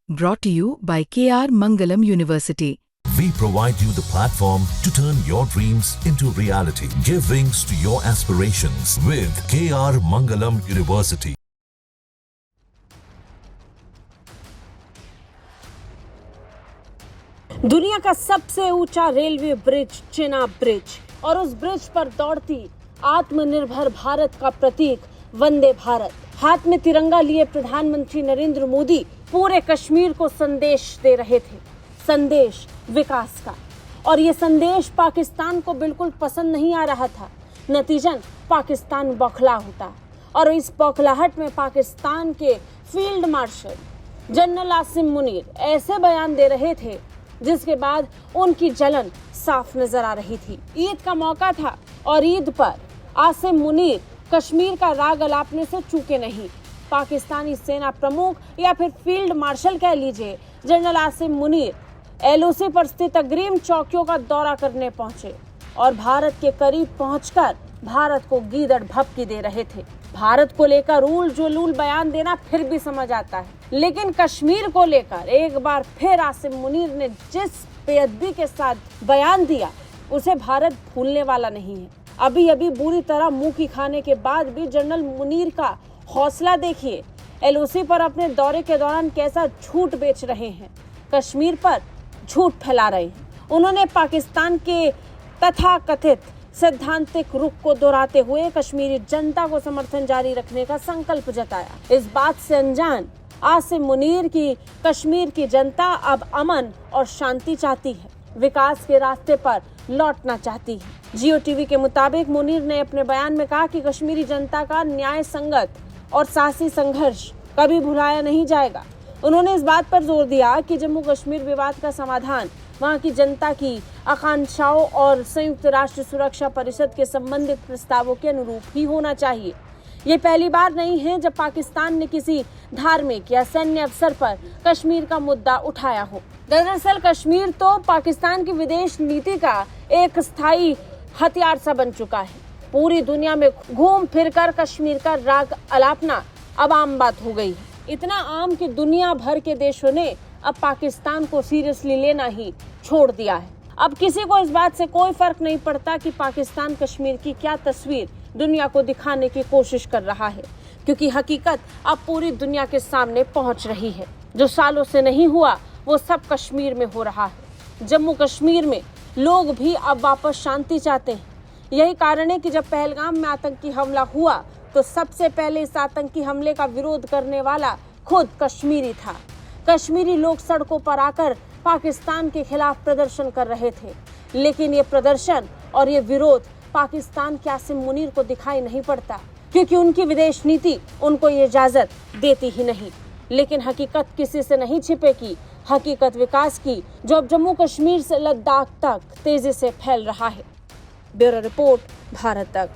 Brought to you by KR Mangalam University. We provide you the platform to turn your dreams into reality. Give wings to your aspirations with KR Mangalam University. दुनिया का सबसे ऊंचा railway bridge Chenab bridge और उस bridge पर दौड़ती आत्मनिर्भर भारत का प्रतीक वंदे भारत। हाथ में तिरंगा लिए प्रधानमंत्री नरेंद्र मोदी पूरे कश्मीर को संदेश दे रहे थे, संदेश विकास का। और ये संदेश पाकिस्तान को बिल्कुल पसंद नहीं आ रहा था। नतीजन पाकिस्तान बौखला होता और इस बौखलाहट में पाकिस्तान के field marshal general Asim Munir ऐसे बयान दे रहे थे जिसके बाद उनकी जलन साफ नजर आ रही थी। ईद का मौका था और ईद पर आसिम मुनीर कश्मीर का राग अलापने से चूके नहीं। पाकिस्तानी सेना प्रमुख या फिर फील्ड मार्शल कह लीजिए, जनरल आसिम मुनीर एलओसी पर स्थित अग्रिम चौकियों का दौरा करने पहुंचे और भारत के करीब पहुंचकर भारत को गीदड़ भभकी दे रहे थे। भारत को लेकर उल जुलूल बयान देना फिर भी समझ आता है, लेकिन कश्मीर को लेकर एक बार फिर आसिम मुनीर ने जिस बेअदबी के साथ बयान दिया उसे भारत भूलने वाला नहीं है। अभी अभी बुरी तरह मुंह की खाने के बाद भी जनरल मुनीर का हौसला देखिए। एलओसी पर अपने दौरे के दौरान कैसा झूठ बेच रहे हैं, कश्मीर पर झूठ फैला रहे हैं। उन्होंने पाकिस्तान के तथाकथित सैद्धांतिक रुख को दोहराते हुए कश्मीरी जनता को समर्थन जारी रखने का संकल्प जताया। इस बात से अनजान आसिम मुनीर की कश्मीर की जनता अब अमन और शांति चाहती है, विकास के रास्ते पर लौटना चाहती है। जियो टीवी के मुताबिक मुनीर ने अपने बयान में कहा कि कश्मीरी जनता का न्याय संगत और साहसी संघर्ष कभी भुलाया नहीं जाएगा। उन्होंने इस बात पर जोर दिया कि जम्मू कश्मीर विवाद का समाधान वहां की जनता की आकांक्षाओं और संयुक्त राष्ट्र सुरक्षा परिषद के संबंधित प्रस्तावों के अनुरूप ही होना चाहिए। ये पहली बार नहीं है जब पाकिस्तान ने किसी धार्मिक या सैन्य अवसर पर कश्मीर का मुद्दा उठाया हो। दरअसल कश्मीर तो पाकिस्तान की विदेश नीति का एक स्थायी हथियार सा बन चुका है। पूरी दुनिया में घूम फिरकर कश्मीर का राग अलापना अब आम बात हो गई है। इतना आम कि दुनिया भर के देशों ने अब पाकिस्तान को सीरियसली लेना ही छोड़ दिया है। अब किसी को इस बात से कोई फर्क नहीं पड़ता कि पाकिस्तान कश्मीर की क्या तस्वीर दुनिया को दिखाने की कोशिश कर रहा है, क्योंकि हकीकत अब पूरी दुनिया के सामने पहुंच रही है। जो सालों से नहीं हुआ वो सब कश्मीर में हो रहा है। जम्मू कश्मीर में लोग भी अब वापस शांति चाहते हैं। यही कारण है कि जब पहलगाम में आतंकी हमला हुआ तो सबसे पहले इस आतंकी हमले का विरोध करने वाला खुद कश्मीरी था। कश्मीरी लोग सड़कों पर आकर पाकिस्तान के खिलाफ प्रदर्शन कर रहे थे, लेकिन ये प्रदर्शन और ये विरोध पाकिस्तान के आसिम मुनीर को दिखाई नहीं पड़ता, क्योंकि उनकी विदेश नीति उनको ये इजाजत देती ही नहीं। लेकिन हकीकत किसी से नहीं छिपेगी, हकीकत विकास की, जो अब जम्मू कश्मीर से लद्दाख तक तेजी से फैल रहा है। ब्यूरो रिपोर्ट, भारत तक।